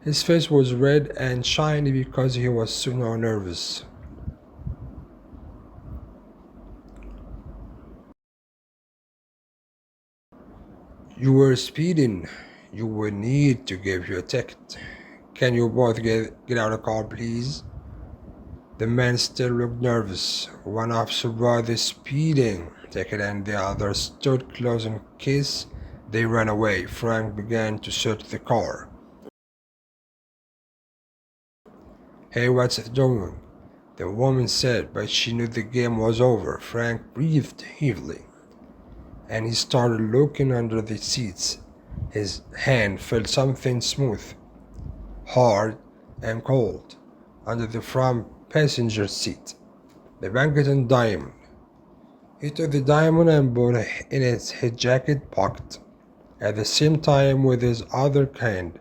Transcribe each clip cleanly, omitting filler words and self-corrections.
His face was red and shiny because he was so nervous. You were speeding. You would need to give you a ticket. Can you both get out of the car, please? The men still looked nervous. One officer brought the speeding ticket and the other stood close in case they ran away. Frank began to search the car. Hey, what's it doing? The woman said, but she knew the game was over. Frank breathed heavily, and he started looking under the seats. His hand felt something smooth, hard, and cold under the front passenger seat. The Bankerton diamond. He took the diamond and put it in his jacket pocket. At the same time, with his other hand,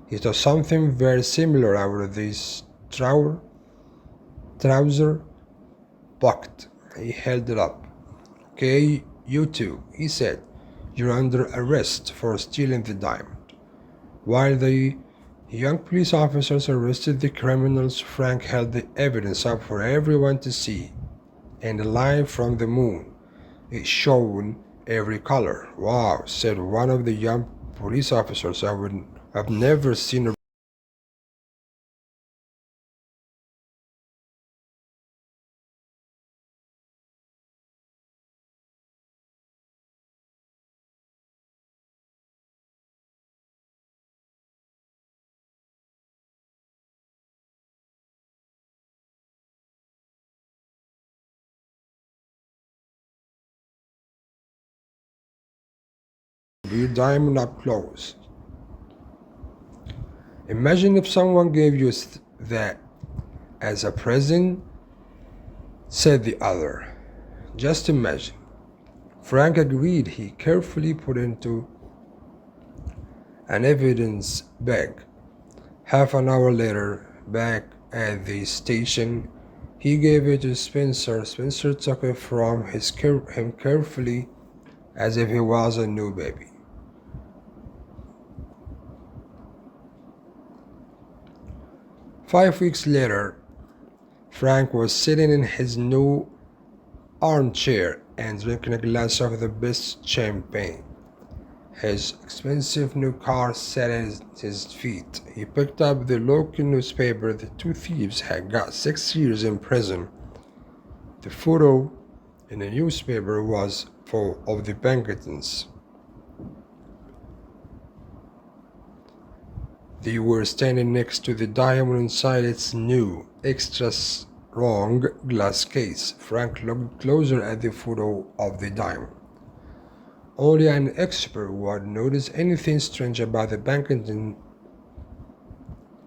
he took something very similar out of his trouser pocket. He held it up. Okay, you two, he said. You're under arrest for stealing the diamond. While the young police officers arrested the criminals, Frank held the evidence up for everyone to see. And the light from the moon, it shone every color. Wow, said one of the young police officers. I've never seen a real diamond up close. Imagine if someone gave you that as a present, said the other. Just imagine. Frank agreed. He carefully put into an evidence bag. Half an hour later, back at the station, he gave it to Spencer. Spencer took it from him carefully as if he was a new baby. 5 weeks later, Frank was sitting in his new armchair and drinking a glass of the best champagne. His expensive new car sat at his feet. He picked up the local newspaper. The two thieves had got 6 years in prison. The photo in the newspaper was full of the Pinkertons. They were standing next to the diamond inside its new, extra strong glass case. Frank looked closer at the photo of the diamond. Only an expert would notice anything strange about the Pinkerton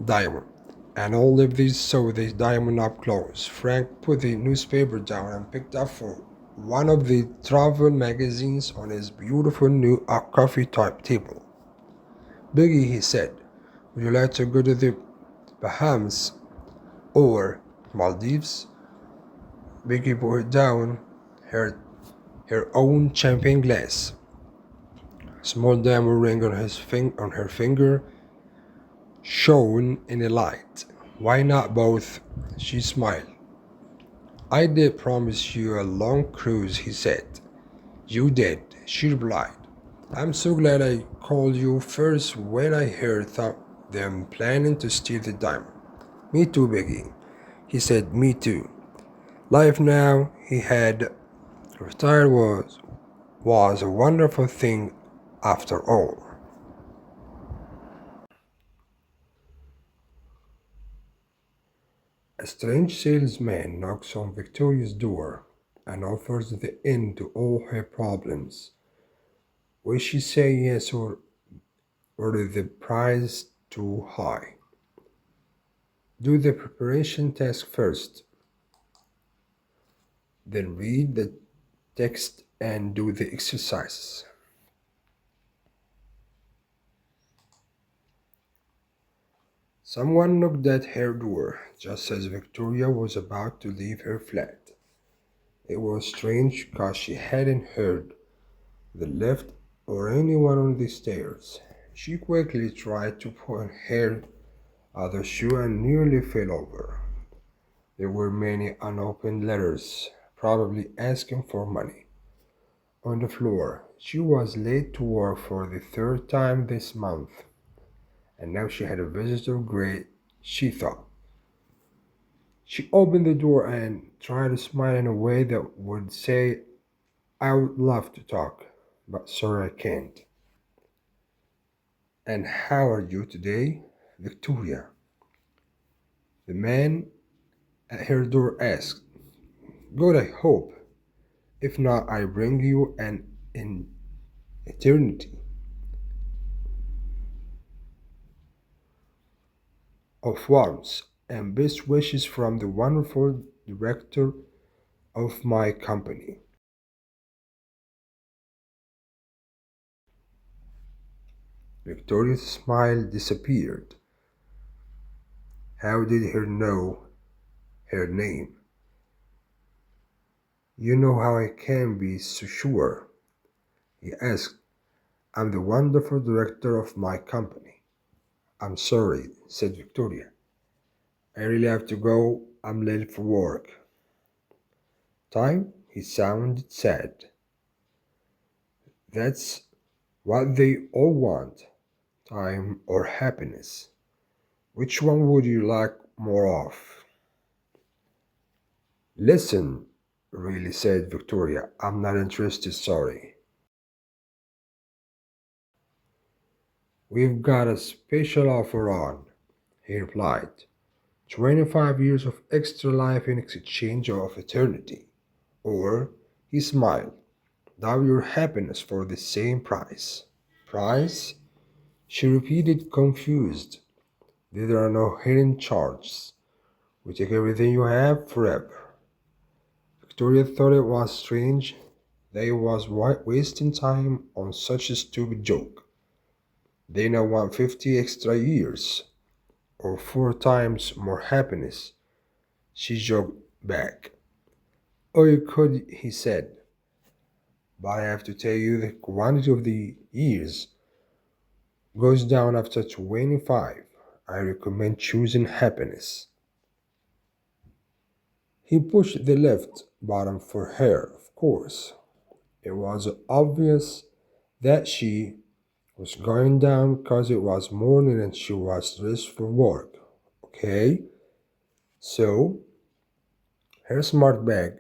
diamond, and only if they saw the diamond up close. Frank put the newspaper down and picked up for one of the travel magazines on his beautiful new coffee type table. Biggie, he said, would you like to go to the Bahamas or Maldives? Biggie put down her own champagne glass. A small diamond ring on her finger shone in the light. Why not both? She smiled. I did promise you a long cruise, he said. You did, she replied. I'm so glad I called you first when I heard them planning to steal the diamond. Me too, Biggie. He said, me too. Life now he had retired was a wonderful thing after all. A strange salesman knocks on Victoria's door and offers the end to all her problems. Will she say yes or is the price too high? Do the preparation task first, then read the text and do the exercises. Someone knocked at her door just as Victoria was about to leave her flat. It was strange because she hadn't heard the lift or anyone on the stairs. She quickly tried to put her other shoe and nearly fell over. There were many unopened letters, probably asking for money, on the floor. She was late to work for the third time this month, and now she had a visitor grade, she thought. She opened the door and tried to smile in a way that would say, I would love to talk, but sorry I can't. And how are you today, Victoria? The man at her door asked. Good, I hope. If not, I bring you an eternity of warmth and best wishes from the wonderful director of my company. Victoria's smile disappeared. How did he know her name? You know how I can be so sure? He asked. I'm the wonderful director of my company. I'm sorry, said Victoria. I really have to go. I'm late for work. Time? He sounded sad. That's what they all want, time or happiness. Which one would you like more of? Listen, really, said Victoria. I'm not interested, sorry. We've got a special offer on, he replied. 25 years of extra life in exchange of eternity. Or, he smiled, double your happiness for the same price. Price? She repeated, confused. There are no hidden charges. We take everything you have forever. Victoria thought it was strange that he was wasting time on such a stupid joke. They now want 50 extra years, or 4 times more happiness. She joked back. Oh, you could, he said, but I have to tell you the quantity of the years goes down after 25. I recommend choosing happiness. He pushed the left button for her, of course. It was obvious that she was going down because it was morning and she was dressed for work. Okay? So, her smart bag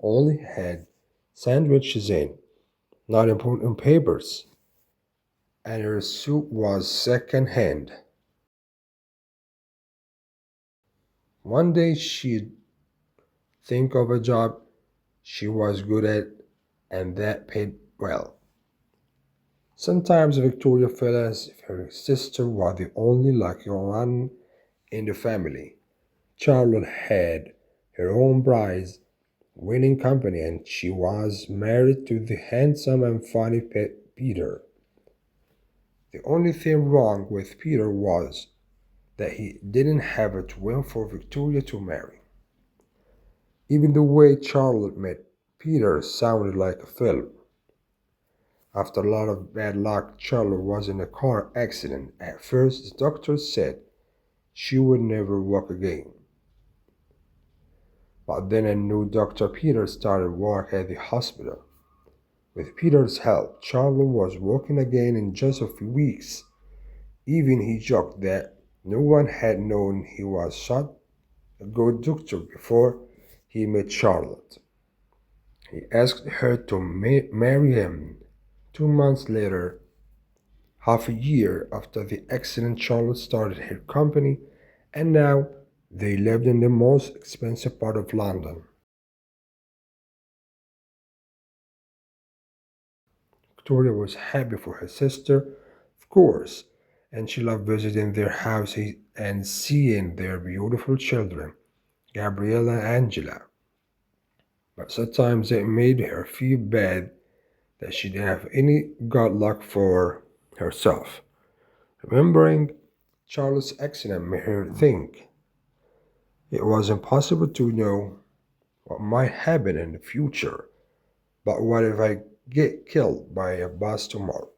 only had sandwiches in, not important papers, and her suit was second hand. One day she'd think of a job she was good at and that paid well. Sometimes Victoria felt as if her sister was the only lucky one in the family. Charlotte had her own prize winning company and she was married to the handsome and funny Peter. The only thing wrong with Peter was that he didn't have a twin for Victoria to marry. Even the way Charlotte met Peter sounded like a film. After a lot of bad luck, Charlotte was in a car accident. At first, the doctor said she would never walk again. But then a new Dr. Peter started work at the hospital. With Peter's help, Charlotte was walking again in just a few weeks. Even he joked that no one had known he was such a good doctor before he met Charlotte. He asked her to marry him. 2 months later, half a year after the accident, Charlotte started her company, and now they lived in the most expensive part of London. Victoria was happy for her sister, of course, and she loved visiting their house and seeing their beautiful children, Gabriella and Angela. But sometimes it made her feel bad that she didn't have any good luck for herself. Remembering Charlotte's accident made her think it was impossible to know what might happen in the future. But what if I get killed by a bus tomorrow?